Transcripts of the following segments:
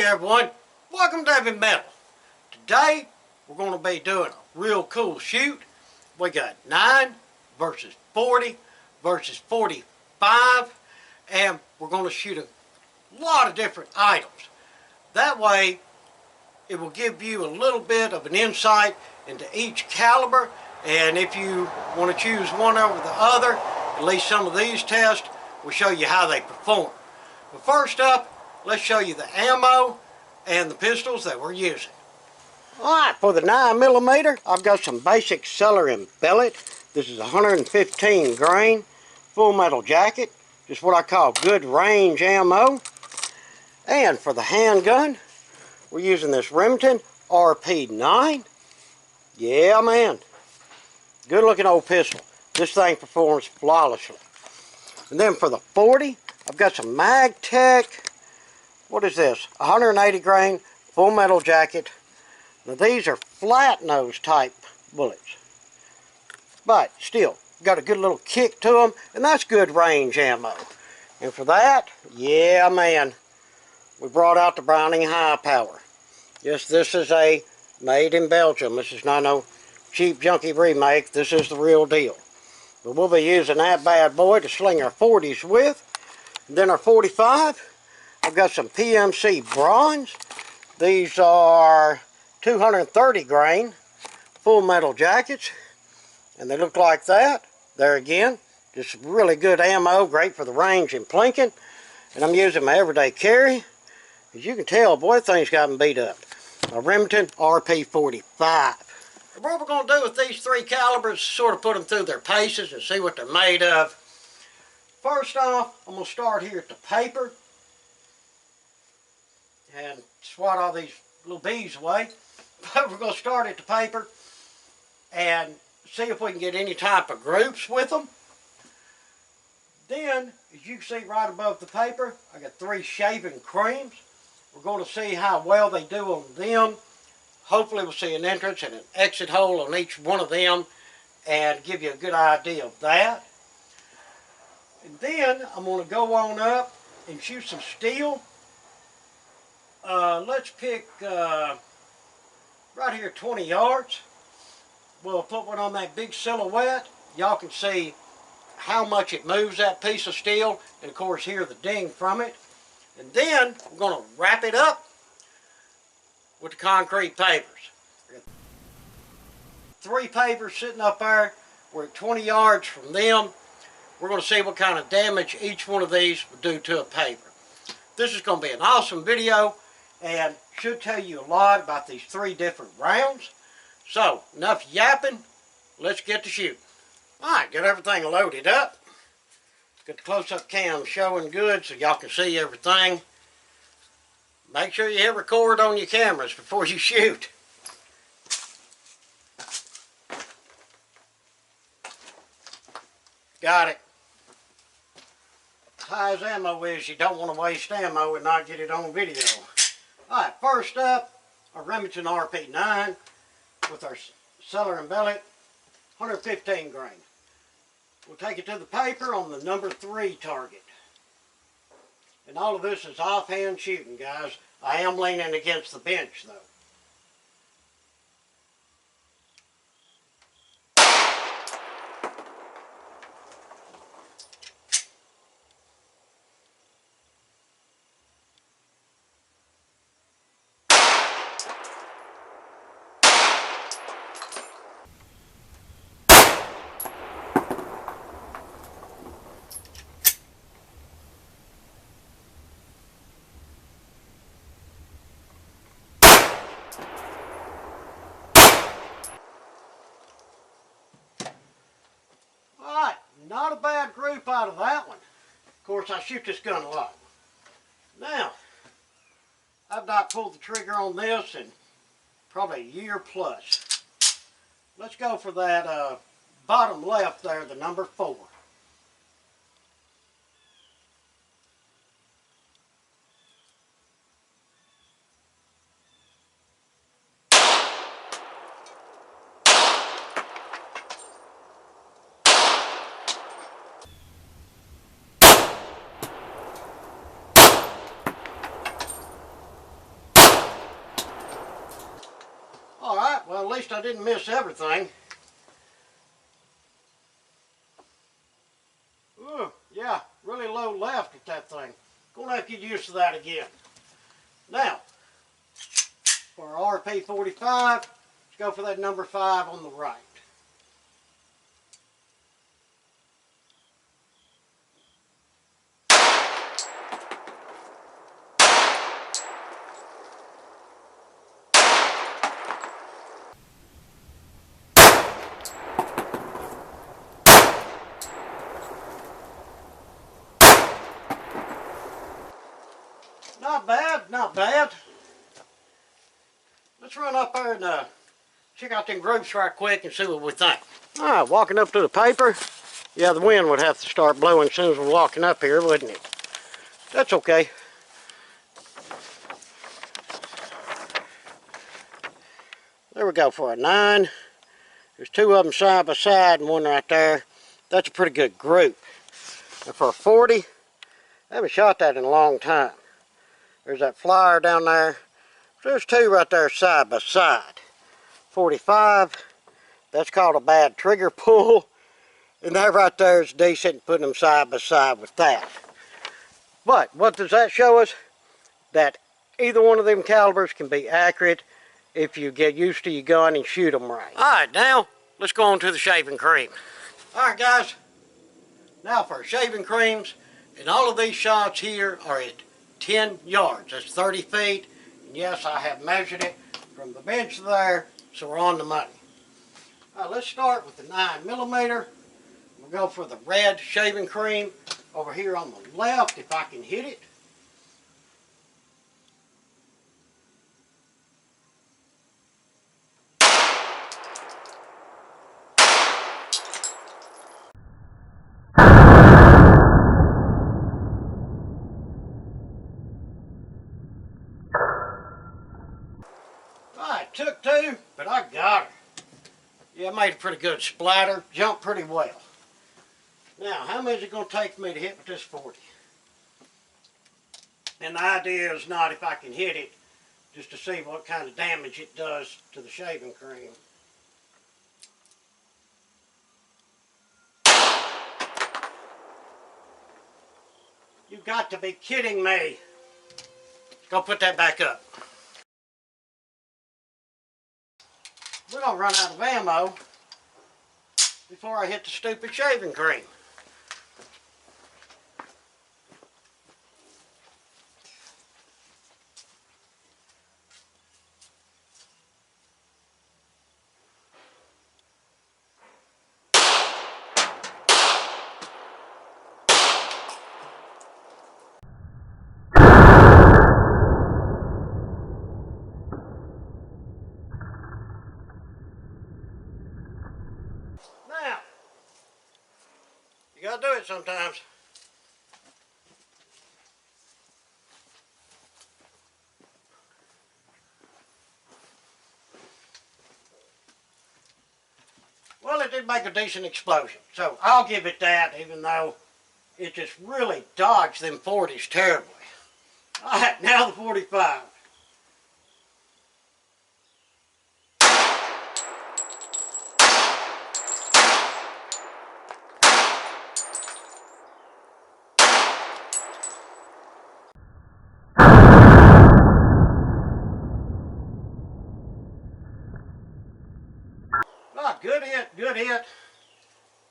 everyone, welcome to Heavy Metal. Today we're going to be doing a real cool shoot. We got 9 versus 40 versus 45, and we're going to shoot a lot of different items. That way it will give you a little bit of an insight into each caliber, and if you want to choose one over the other, at least some of these tests will show you how they perform. But first up, let's show you the ammo and the pistols that we're using. Alright, for the 9mm, I've got some basic Celery and Bellet. This is 115 grain, full metal jacket, just what I call good range ammo. And for the handgun, we're using this Remington RP9. Yeah, man. Good looking old pistol. This thing performs flawlessly. And then for the 40, I've got some Magtech. What is this? 180 grain, full metal jacket. Now these are flat nose type bullets. But still, got a good little kick to them, and that's good range ammo. And for that, yeah man, we brought out the Browning High Power. Yes, this is a made in Belgium. This is not no cheap junky remake. This is the real deal. But we'll be using that bad boy to sling our 40s with. And then our 45, I've got some PMC bronze. These are 230 grain, full metal jackets. And they look like that. There again, just really good ammo, great for the range and plinking. And I'm using my everyday carry. As you can tell, boy, things gotten beat up. A Remington RP45. What we're going to do with these 3 calibers is sort of put them through their paces and see what they're made of. First off, I'm going to start here at the paper and swat all these little bees away. But we're going to start at the paper and see if we can get any type of groups with them. Then, as you can see right above the paper, I got 3 shaving creams. We're going to see how well they do on them. Hopefully we'll see an entrance and an exit hole on each one of them and give you a good idea of that. And then I'm going to go on up and shoot some steel. Let's pick right here 20 yards. We'll put one on that big silhouette. Y'all can see how much it moves that piece of steel, and of course hear the ding from it. And then we're going to wrap it up with the concrete pavers. 3 pavers sitting up there. We're at 20 yards from them. We're going to see what kind of damage each one of these will do to a paver. This is going to be an awesome video and should tell you a lot about these 3 different rounds. So, enough yapping. Let's get to shooting. Alright, got everything loaded up. Got the close-up cam showing good so y'all can see everything. Make sure you hit record on your cameras before you shoot. Got it. High as ammo is, you don't want to waste ammo and not get it on video. Alright, first up, our Remington RP9 with our Celery and Bellet, 115 grain. We'll take it to the paper on the number 3 target. And all of this is offhand shooting, guys. I am leaning against the bench, though. Not a bad group out of that one. Of course, I shoot this gun a lot. Now, I've not pulled the trigger on this in probably a year plus. Let's go for that bottom left there, the number 4. Well, at least I didn't miss everything. Ooh, yeah, really low left with that thing. Gonna have to get used to that again. Now, for our RP45, let's go for that number 5 on the right. Not bad, not bad. Let's run up there and check out them groups right quick and see what we think. All right, walking up to the paper. Yeah, the wind would have to start blowing as soon as we're walking up here, wouldn't it? That's okay. There we go for a 9. There's 2 of them side by side and one right there. That's a pretty good group. And for a 40, I haven't shot that in a long time. There's that flyer down there. There's 2 right there side by side. 45, that's called a bad trigger pull. And that right there is decent, putting them side by side with that. But what does that show us? That either one of them calibers can be accurate if you get used to your gun and shoot them right. Alright, now let's go on to the shaving cream. Alright guys, now for shaving creams, and all of these shots here are at 10 yards. That's 30 feet. And yes, I have measured it from the bench there, so we're on the money. Alright, let's start with the 9mm. We'll go for the red shaving cream over here on the left if I can hit it. Alright, took 2, but I got her. Yeah, I made a pretty good splatter, jumped pretty well. Now, how much is it going to take for me to hit with this 40? And the idea is not if I can hit it, just to see what kind of damage it does to the shaving cream. You've got to be kidding me. Let's go put that back up. We're going to run out of ammo before I hit the stupid shaving cream. Now, you gotta do it sometimes. Well, it did make a decent explosion, so I'll give it that, even though it just really dodged them 40s terribly. Alright, now the 45. Oh, good hit, good hit.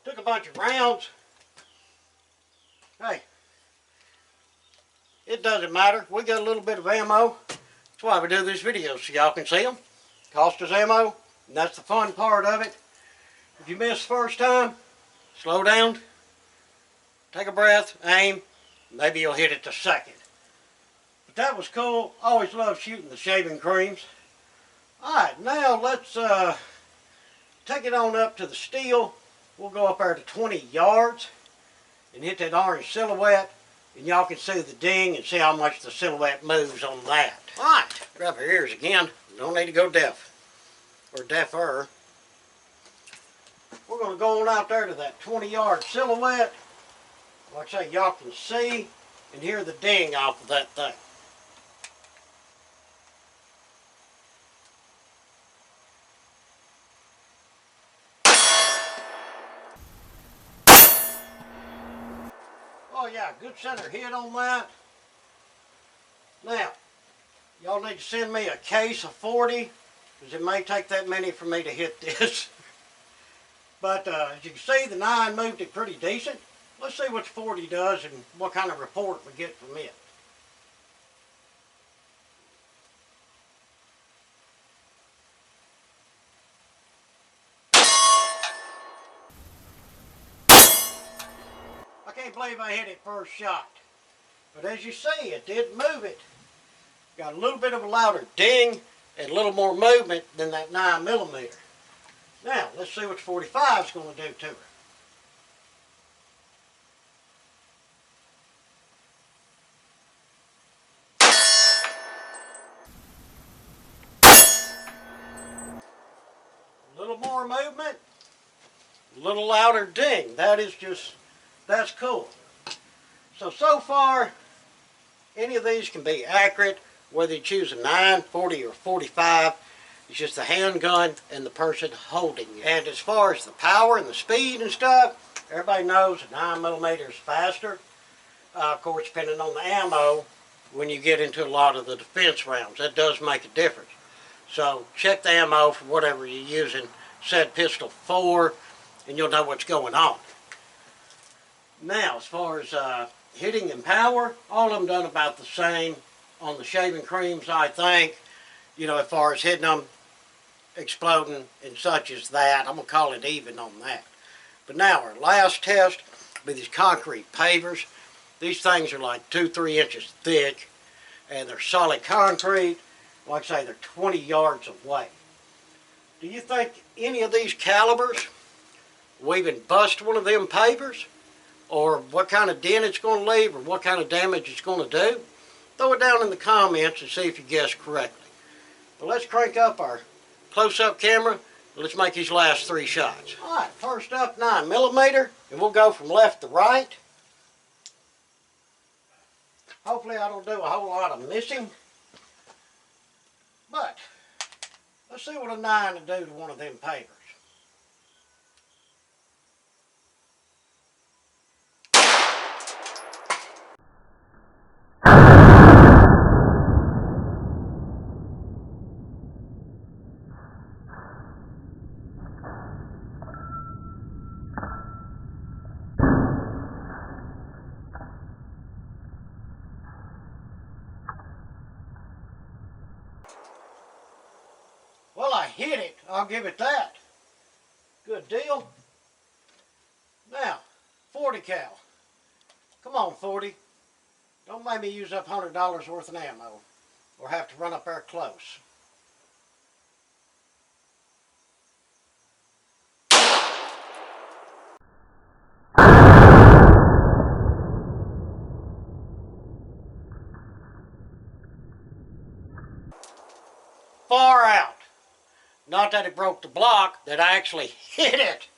Took a bunch of rounds. Hey, it doesn't matter. We got a little bit of ammo. That's why we do these videos, so y'all can see them. Cost us ammo, and that's the fun part of it. If you miss the first time, slow down, take a breath, aim, maybe you'll hit it the second. But that was cool. Always love shooting the shaving creams. Alright, now let's take it on up to the steel. We'll go up there to 20 yards and hit that orange silhouette, and y'all can see the ding and see how much the silhouette moves on that. Alright, grab your ears again. Don't need to go deaf or deafer. We're going to go on out there to that 20-yard silhouette. Like I say, y'all can see and hear the ding off of that thing. Yeah, good center hit on that. Now, y'all need to send me a case of 40, because it may take that many for me to hit this. But as you can see, the 9 moved it pretty decent. Let's see what the 40 does and what kind of report we get from it. I can't believe I hit it first shot. But as you see, it did move it. Got a little bit of a louder ding and a little more movement than that 9mm. Now, let's see what the 45 is going to do to her. A little more movement, a little louder ding. That's cool. So far, any of these can be accurate, whether you choose a 9, 40, or 45. It's just the handgun and the person holding it. And as far as the power and the speed and stuff, everybody knows a 9mm is faster. Of course, depending on the ammo, when you get into a lot of the defense rounds, that does make a difference. So check the ammo for whatever you're using. Set pistol 4, and you'll know what's going on. Now, as far as hitting and power, all of them done about the same on the shaving creams, I think. You know, as far as hitting them, exploding, and such as that, I'm going to call it even on that. But now, our last test with these concrete pavers. These things are like 2-3 inches thick, and they're solid concrete. Like I say, they're 20 yards away. Do you think any of these calibers will even bust one of them pavers? Or what kind of dent it's going to leave, or what kind of damage it's going to do? Throw it down in the comments and see if you guessed correctly. But let's crank up our close-up camera, and let's make these last 3 shots. Alright, first up, 9mm, and we'll go from left to right. Hopefully I don't do a whole lot of missing. But let's see what a 9 will do to one of them pavers. Well, I hit it. I'll give it that. Good deal. Now, 40 cal. Come on, 40. Don't make me use up $100 worth of ammo, or have to run up there close. Far out. Not that it broke the block, that I actually hit it.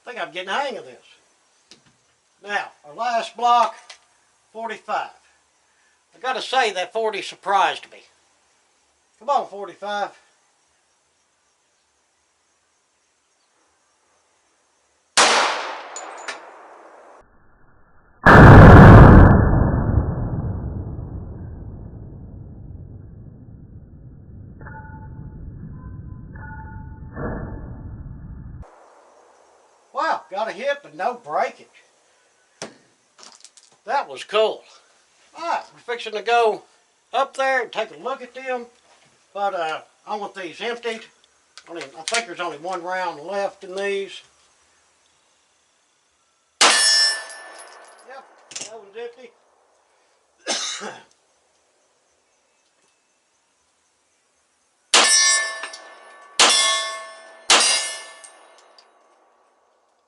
I think I'm getting the hang of this. Now, our last block, 45. I gotta say, that 40 surprised me. Come on, 45. Wow, got a hit, but no breakage. That was cool. Alright, we're fixing to go up there and take a look at them. But I want these emptied. I think there's only 1 round left in these. Yep, that one's empty.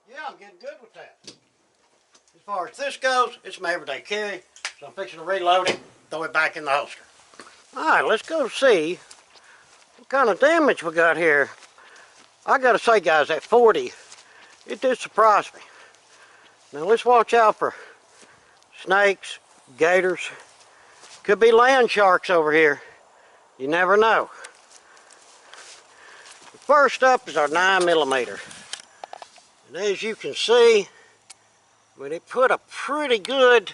Yeah, I'm getting good with that. As far as this goes, it's my everyday carry, so I'm fixing to reload it, throw it back in the holster. Alright, let's go see what kind of damage we got here. I gotta say, guys, that 40, it did surprise me. Now let's watch out for snakes, gators. Could be land sharks over here. You never know. First up is our 9mm. And as you can see, I mean, it put a pretty good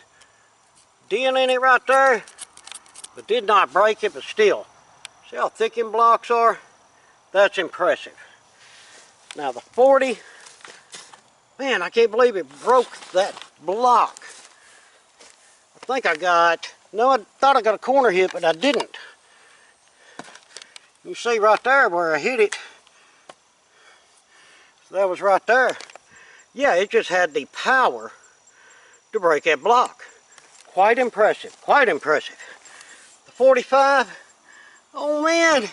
dent in it right there, but did not break it, but still. See how thick them blocks are? That's impressive. Now the 40, man, I can't believe it broke that block. I think I got, no, I thought I got a corner hit, but I didn't. You see right there where I hit it. So that was right there. Yeah, it just had the power to break that block. Quite impressive, quite impressive. The 45, oh man,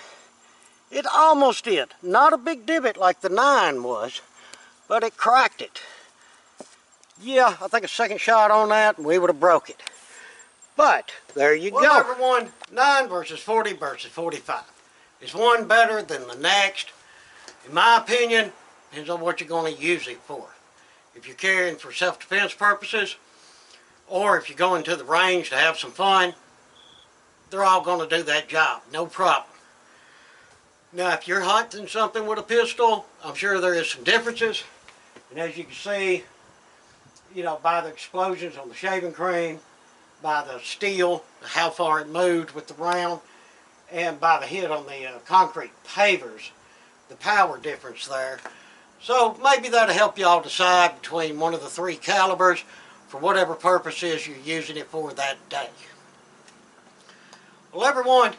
it almost did. Not a big divot like the 9 was, but it cracked it. Yeah, I think a second shot on that and we would have broke it. But, there you go. Everyone, 9 versus 40 versus 45. Is one better than the next? In my opinion, depends on what you're going to use it for. If you're carrying for self-defense purposes, or if you're going to the range to have some fun, they're all going to do that job, no problem. Now, if you're hunting something with a pistol, I'm sure there is some differences. And as you can see, you know, by the explosions on the shaving cream, by the steel, how far it moved with the round, and by the hit on the concrete pavers, the power difference there. So maybe that'll help y'all decide between one of the 3 calibers for whatever purposes you're using it for that day. Well, everyone,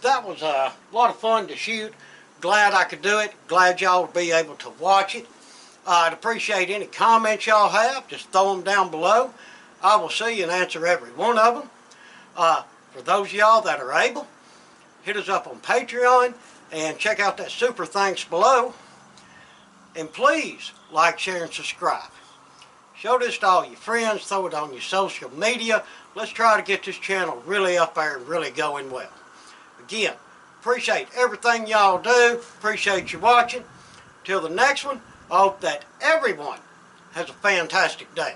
that was a lot of fun to shoot. Glad I could do it. Glad y'all will be able to watch it. I'd appreciate any comments y'all have. Just throw them down below. I will see and answer every one of them. For those of y'all that are able, hit us up on Patreon and check out that super thanks below. And please like, share, and subscribe. Show this to all your friends. Throw it on your social media. Let's try to get this channel really up there and really going well. Again, appreciate everything y'all do. Appreciate you watching. Till the next one, I hope that everyone has a fantastic day.